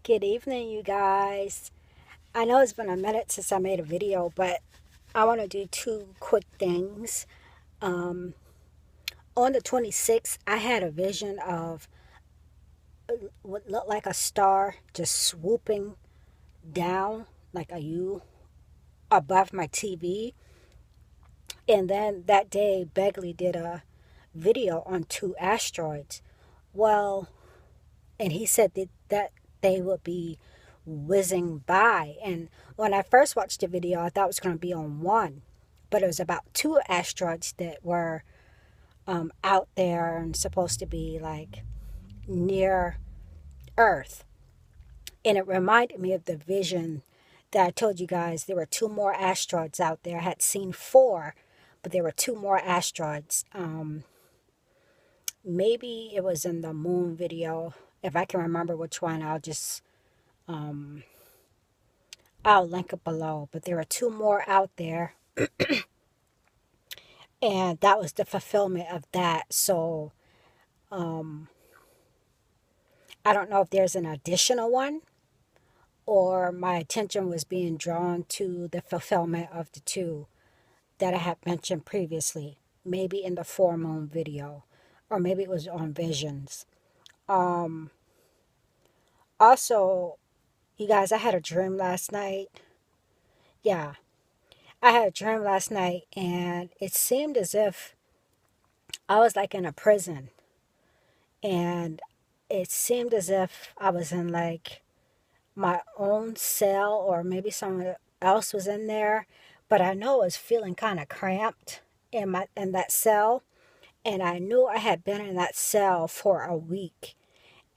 Good evening, you guys. I know it's been a minute since I made a video, but I want to do two quick things. Um, on the 26th, I had a vision of what looked like a star just swooping down like a U above my TV. And then that day, Begley did a video on two asteroids. Well, and he said that they would be whizzing by. And when I first watched the video, I thought it was going to be on one, but it was about two asteroids that were out there and supposed to be like near Earth. And it reminded me of the vision that I told you guys. There were two more asteroids out there. I had seen four, but there were two more asteroids. Maybe it was in the moon video. If I can remember which one, um, I'll link it below. But there are two more out there, and that was the fulfillment of that. So um, I don't know if there's an additional one, or my attention was being drawn to the fulfillment of the two that I had mentioned previously. Maybe in the full moon video, or maybe it was on visions. Um, Also, you guys, I had a dream last night. Yeah, I had a dream last night, and it seemed as if I was like in a prison, and it seemed as if I was in like my own cell, or maybe someone else was in there, but I know I was feeling kind of cramped in that cell, and I knew I had been in that cell for a week.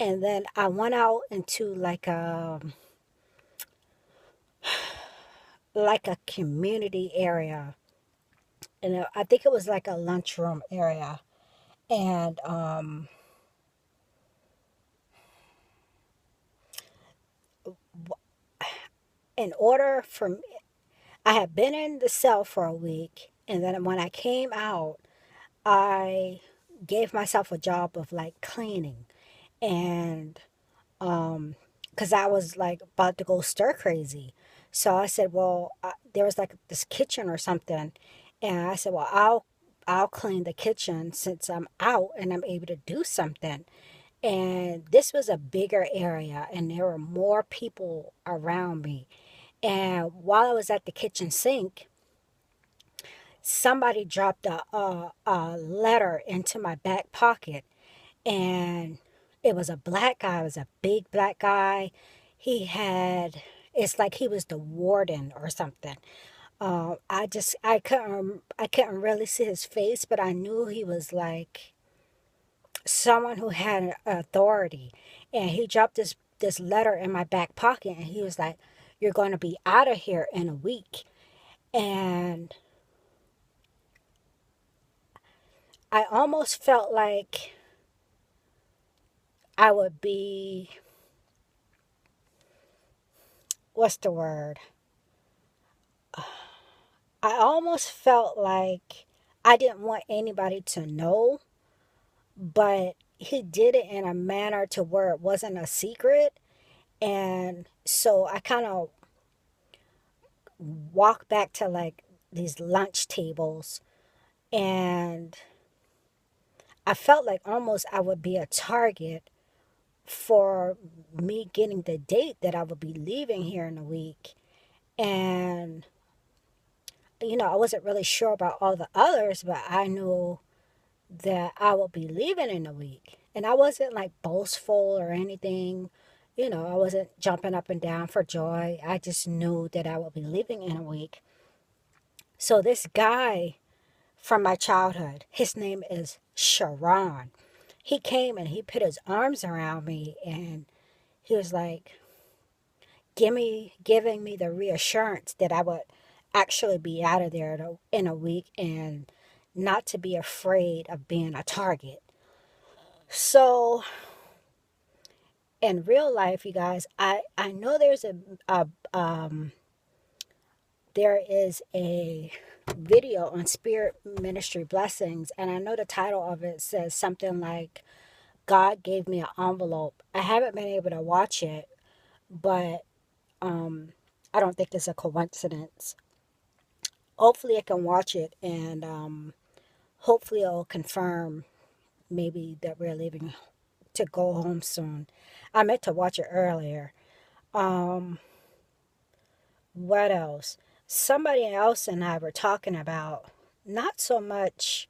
And then I went out into like a community area, and I think it was like a lunchroom area. And in order for me, I had been in the cell for a week, and then when I came out, I gave myself a job of like cleaning, and because I was like about to go stir crazy. So I said, well, there was like this kitchen or something, and I said, well, I'll clean the kitchen since I'm out and I'm able to do something. And this was a bigger area, and there were more people around me. And while I was at the kitchen sink, somebody dropped a letter into my back pocket, and it was a black guy. It was a big black guy. He had, it's like he was the warden or something. I couldn't really see his face, but I knew he was like someone who had authority. And he dropped this letter in my back pocket, and he was like, "You're going to be out of here in a week." And I almost felt like I would be, what's the word? I almost felt like I didn't want anybody to know, but he did it in a manner to where it wasn't a secret. And so I kind of walked back to like these lunch tables, and I felt like almost I would be a target for me getting the date that I would be leaving here in a week. And, I wasn't really sure about all the others, but I knew that I would be leaving in a week. And I wasn't like boastful or anything. I wasn't jumping up and down for joy. I just knew that I would be leaving in a week. So this guy from my childhood, his name is Sharon. He came and he put his arms around me, and he was like giving me the reassurance that I would actually be out of there in a week, and not to be afraid of being a target. So in real life, you guys, I know there is a video on spirit ministry blessings, and I know the title of it says something like God gave me an envelope. I haven't been able to watch it, but I don't think it's a coincidence. Hopefully, I can watch it, and hopefully, it'll confirm maybe that we're leaving to go home soon. I meant to watch it earlier. Um, what else? Somebody else and I were talking about not so much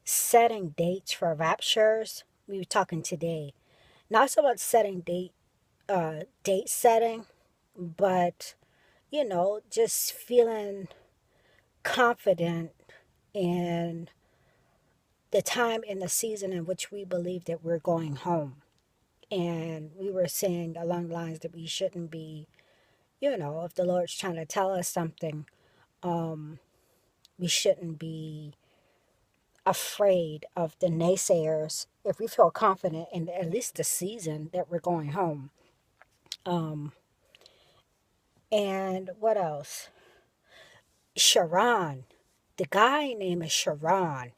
setting dates for raptures. We were talking today. Not so much setting date setting, but just feeling confident in the time in the season in which we believe that we're going home. And we were saying along the lines that we shouldn't be, if the Lord's trying to tell us something, um, we shouldn't be afraid of the naysayers if we feel confident in at least the season that we're going home. Um, and what else? Sharon. The guy name is Sharon.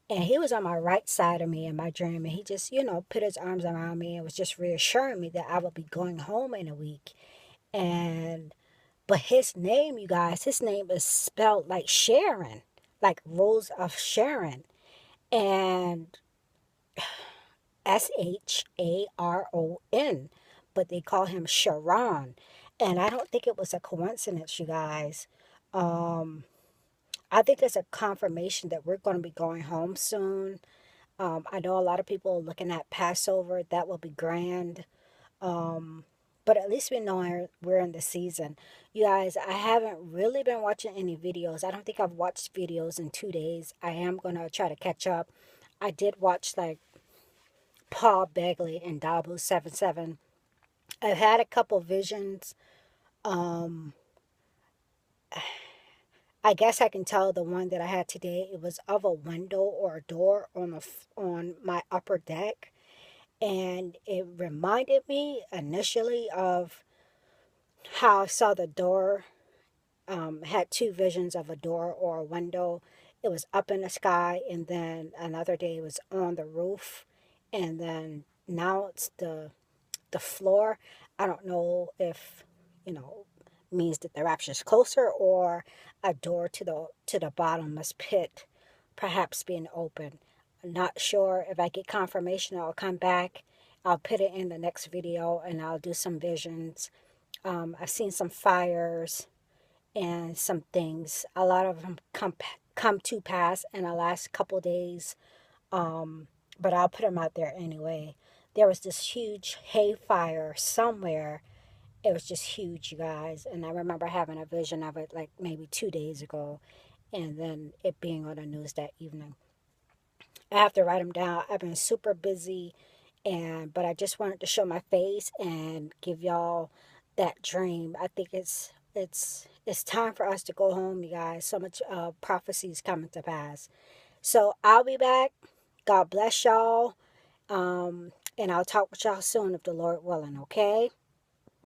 And he was on my right side of me in my dream. And he just, put his arms around me and was just reassuring me that I would be going home in a week. And, but his name, you guys, his name is spelled like Sharon, like Rose of Sharon. And Sharon. But they call him Sharon. And I don't think it was a coincidence, you guys. I think it's a confirmation that we're going to be going home soon. I know a lot of people are looking at Passover. That will be grand. Um, but at least we know we're in the season. You guys, I haven't really been watching any videos. I don't think I've watched videos in 2 days. I am going to try to catch up. I did watch like Paul Begley and Dabu 77. I've had a couple visions. Um, I guess I can tell the one that I had today, it was of a window or a door on my upper deck. And it reminded me initially of how I saw the door, had two visions of a door or a window. It was up in the sky, and then another day it was on the roof, and then now it's the floor. I don't know if, you know, means that the rapture is closer, or a door to the bottomless pit perhaps being open. I'm not sure. If I get confirmation, I'll come back. I'll put it in the next video and I'll do some visions. I've seen some fires and some things. A lot of them come to pass in the last couple days, but I'll put them out there anyway. There was this huge hay fire somewhere. It was just huge, you guys. And I remember having a vision of it like maybe 2 days ago, and then it being on the news that evening. I have to write them down. I've been super busy, but I just wanted to show my face and give y'all that dream. I think it's time for us to go home, you guys. So much prophecies coming to pass. So I'll be back. God bless y'all. And I'll talk with y'all soon if the Lord willing, okay?